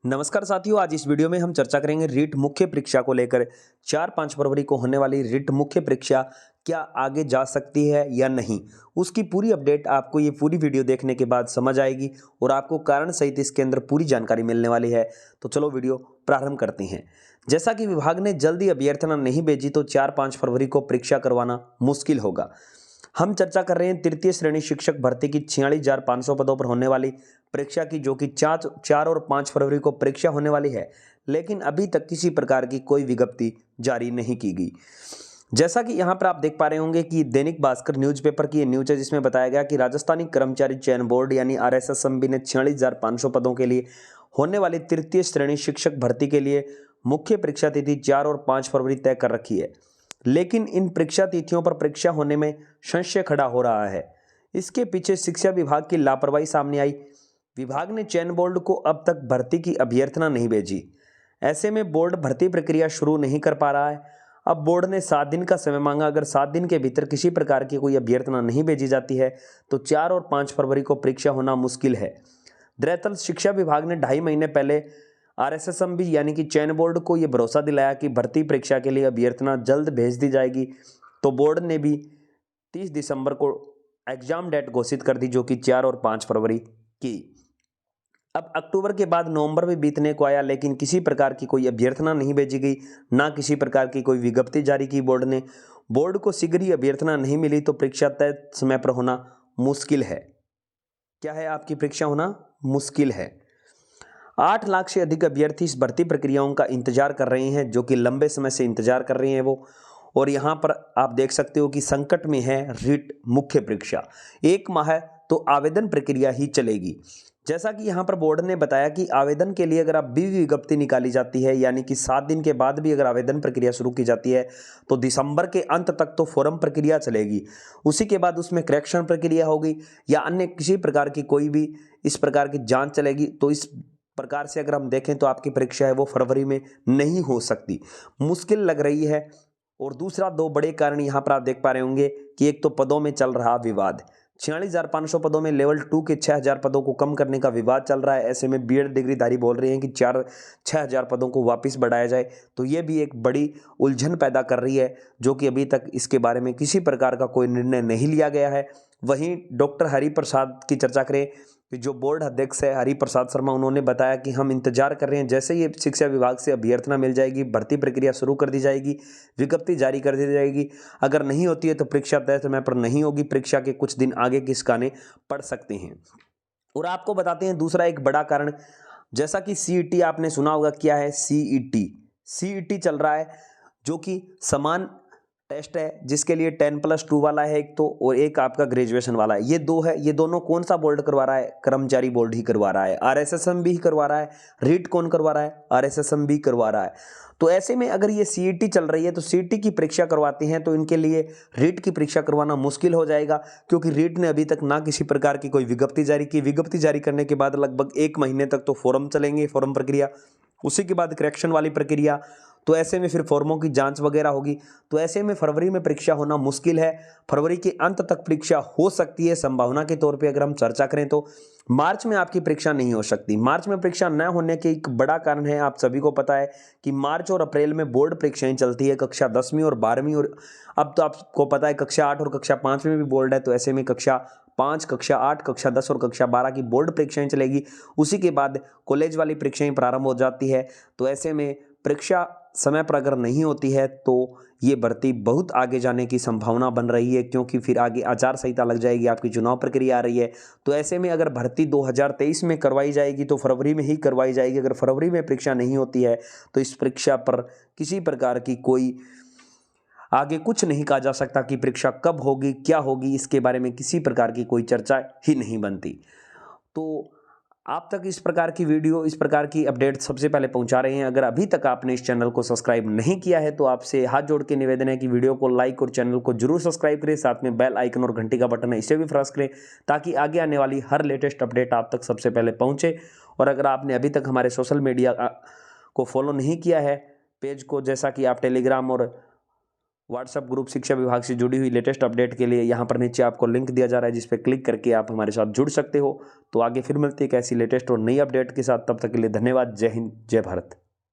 नमस्कार साथियों, आज इस वीडियो में हम चर्चा करेंगे रीट मुख्य परीक्षा को लेकर। 4-5 फरवरी को होने वाली रीट मुख्य परीक्षा क्या आगे जा सकती है या नहीं, उसकी पूरी अपडेट आपको ये पूरी वीडियो देखने के बाद समझ आएगी और आपको कारण सहित इसके अंदर पूरी जानकारी मिलने वाली है। तो चलो वीडियो प्रारंभ करते हैं। जैसा कि विभाग ने जल्दी अभ्यर्थना नहीं भेजी तो 4-5 फरवरी को परीक्षा करवाना मुश्किल होगा। हम चर्चा कर रहे हैं तृतीय श्रेणी शिक्षक भर्ती की 46,500 पदों पर होने वाली परीक्षा की, जो कि 4 और 5 फरवरी को परीक्षा होने वाली है, लेकिन अभी तक किसी प्रकार की कोई विज्ञप्ति जारी नहीं की गई। जैसा कि यहाँ पर आप देख पा रहे होंगे कि दैनिक भास्कर न्यूज़पेपर की ये न्यूज है, जिसमें बताया गया कि राजस्थानी कर्मचारी चयन बोर्ड यानी RSSMB ने 46,500 पदों के लिए होने वाली तृतीय श्रेणी शिक्षक भर्ती के लिए मुख्य परीक्षा तिथि 4 और 5 फरवरी तय कर रखी है, लेकिन इन परीक्षा तिथियों पर परीक्षा होने में संशय खड़ा हो रहा है। इसके पीछे शिक्षा विभाग की लापरवाही सामने आई। विभाग ने चयन बोर्ड को अब तक भर्ती की अभ्यर्थना नहीं भेजी। ऐसे में बोर्ड भर्ती प्रक्रिया शुरू नहीं कर पा रहा है। अब बोर्ड ने 7 दिन का समय मांगा। अगर 7 दिन के भीतर किसी प्रकार की कोई अभ्यर्थना नहीं भेजी जाती है तो 4 और 5 फरवरी को परीक्षा होना मुश्किल है। दरअसल शिक्षा विभाग ने 2.5 महीने पहले RSSMB यानी कि चयन बोर्ड को यह भरोसा दिलाया कि भर्ती परीक्षा के लिए अभ्यर्थना जल्द भेज दी जाएगी, तो बोर्ड ने भी 30 दिसंबर को एग्जाम डेट घोषित कर दी, जो कि 4 और 5 फरवरी की। अब अक्टूबर के बाद नवंबर भी बीतने को आया, लेकिन किसी प्रकार की कोई अभ्यर्थना नहीं भेजी गई, ना किसी प्रकार की कोई विज्ञप्ति जारी की बोर्ड ने। बोर्ड को शीघ्र ही अभ्यर्थना नहीं मिली तो परीक्षा तय समय पर होना मुश्किल है। क्या है? आपकी परीक्षा होना मुश्किल है। 8 लाख से अधिक अभ्यर्थी इस भर्ती प्रक्रियाओं का इंतजार कर रहे हैं, जो कि लंबे समय से इंतजार कर रहे हैं वो। और यहाँ पर आप देख सकते हो कि संकट में है रीट मुख्य परीक्षा। 1 माह तो आवेदन प्रक्रिया ही चलेगी। जैसा कि यहाँ पर बोर्ड ने बताया कि आवेदन के लिए अगर आप विज्ञप्ति निकाली जाती है, यानी कि 7 दिन के बाद भी अगर आवेदन प्रक्रिया शुरू की जाती है तो दिसंबर के अंत तक तो फॉर्म प्रक्रिया चलेगी। उसी के बाद उसमें करेक्शन प्रक्रिया होगी या अन्य किसी प्रकार की कोई भी इस प्रकार की जांच चलेगी। तो इस प्रकार से अगर हम देखें तो आपकी परीक्षा है वो फरवरी में नहीं हो सकती, मुश्किल लग रही है। और दूसरा 2 बड़े कारण यहाँ पर आप देख पा रहे होंगे कि एक तो पदों में चल रहा विवाद। 46,500 पदों में लेवल 2 के 6,000 पदों को कम करने का विवाद चल रहा है। ऐसे में बीएड डिग्रीधारी बोल रहे हैं कि 6,000 पदों को वापस बढ़ाया जाए, तो ये भी एक बड़ी उलझन पैदा कर रही है, जो कि अभी तक इसके बारे में किसी प्रकार का कोई निर्णय नहीं लिया गया है। वहीं डॉक्टर हरिप्रसाद की चर्चा करें कि जो बोर्ड अध्यक्ष है हरिप्रसाद शर्मा, उन्होंने बताया कि हम इंतजार कर रहे हैं, जैसे ही शिक्षा विभाग से अभ्यर्थना मिल जाएगी भर्ती प्रक्रिया शुरू कर दी जाएगी, विज्ञप्ति जारी कर दी जाएगी। अगर नहीं होती है तो परीक्षा तय समय पर नहीं होगी, परीक्षा के कुछ दिन आगे खिसकाने पड़ सकते हैं। और आपको बताते हैं दूसरा एक बड़ा कारण, जैसा कि CET आपने सुना होगा। क्या है CET चल रहा है, जो कि समान टेस्ट है, जिसके लिए 10+2 वाला है एक तो, और एक आपका ग्रेजुएशन वाला है। ये 2 है। ये दोनों कौन सा बोर्ड करवा रहा है? कर्मचारी बोर्ड ही करवा रहा है। RSSMB ही करवा रहा है। रीट कौन करवा रहा है? RSSMB करवा रहा है। तो ऐसे में अगर ये CET चल रही है तो CET की परीक्षा करवाते हैं तो इनके लिए रीट की परीक्षा करवाना मुश्किल हो जाएगा, क्योंकि रीट ने अभी तक ना किसी प्रकार की कोई विज्ञप्ति जारी की। विज्ञप्ति जारी करने के बाद लगभग 1 महीने तक तो फॉर्म चलेंगे, फॉर्म प्रक्रिया, उसी के बाद करेक्शन वाली प्रक्रिया। तो ऐसे में फिर फॉर्मों की जांच वगैरह होगी। तो ऐसे में फरवरी में परीक्षा होना मुश्किल है। फरवरी के अंत तक परीक्षा हो सकती है संभावना के तौर पे। अगर हम चर्चा करें तो मार्च में आपकी परीक्षा नहीं हो सकती। मार्च में परीक्षा न होने के एक बड़ा कारण है, आप सभी को पता है कि मार्च और अप्रैल में बोर्ड परीक्षाएं चलती है, कक्षा 10वीं और 12वीं। और अब तो आपको पता है कक्षा 8 और कक्षा 5 में भी बोर्ड है। तो ऐसे में कक्षा 5, कक्षा 8, कक्षा 10 और कक्षा 12 की बोर्ड परीक्षाएं चलेगी। उसी के बाद कॉलेज वाली परीक्षाएं प्रारंभ हो जाती है। तो ऐसे में परीक्षा समय पर अगर नहीं होती है तो ये भर्ती बहुत आगे जाने की संभावना बन रही है, क्योंकि फिर आगे आचार संहिता लग जाएगी, आपकी चुनाव प्रक्रिया आ रही है। तो ऐसे में अगर भर्ती 2023 में करवाई जाएगी तो फरवरी में ही करवाई जाएगी। अगर फरवरी में परीक्षा नहीं होती है तो इस परीक्षा पर किसी प्रकार की कोई आगे कुछ नहीं कहा जा सकता कि परीक्षा कब होगी, क्या होगी, इसके बारे में किसी प्रकार की कोई चर्चा ही नहीं बनती। तो आप तक इस प्रकार की वीडियो, इस प्रकार की अपडेट सबसे पहले पहुंचा रहे हैं। अगर अभी तक आपने इस चैनल को सब्सक्राइब नहीं किया है तो आपसे हाथ जोड़ के निवेदन है कि वीडियो को लाइक और चैनल को जरूर सब्सक्राइब करें। साथ में बेल आइकन और घंटी का बटन है, इसे भी प्रेस करें, ताकि आगे आने वाली हर लेटेस्ट अपडेट आप तक सबसे पहले पहुंचे। और अगर आपने अभी तक हमारे सोशल मीडिया को फॉलो नहीं किया है, पेज को, जैसा कि आप टेलीग्राम और व्हाट्सएप ग्रुप शिक्षा विभाग से जुड़ी हुई लेटेस्ट अपडेट के लिए यहाँ पर नीचे आपको लिंक दिया जा रहा है, जिस पर क्लिक करके आप हमारे साथ जुड़ सकते हो। तो आगे फिर मिलते हैं एक ऐसी लेटेस्ट और नई अपडेट के साथ। तब तक के लिए धन्यवाद। जय हिंद, जय भारत।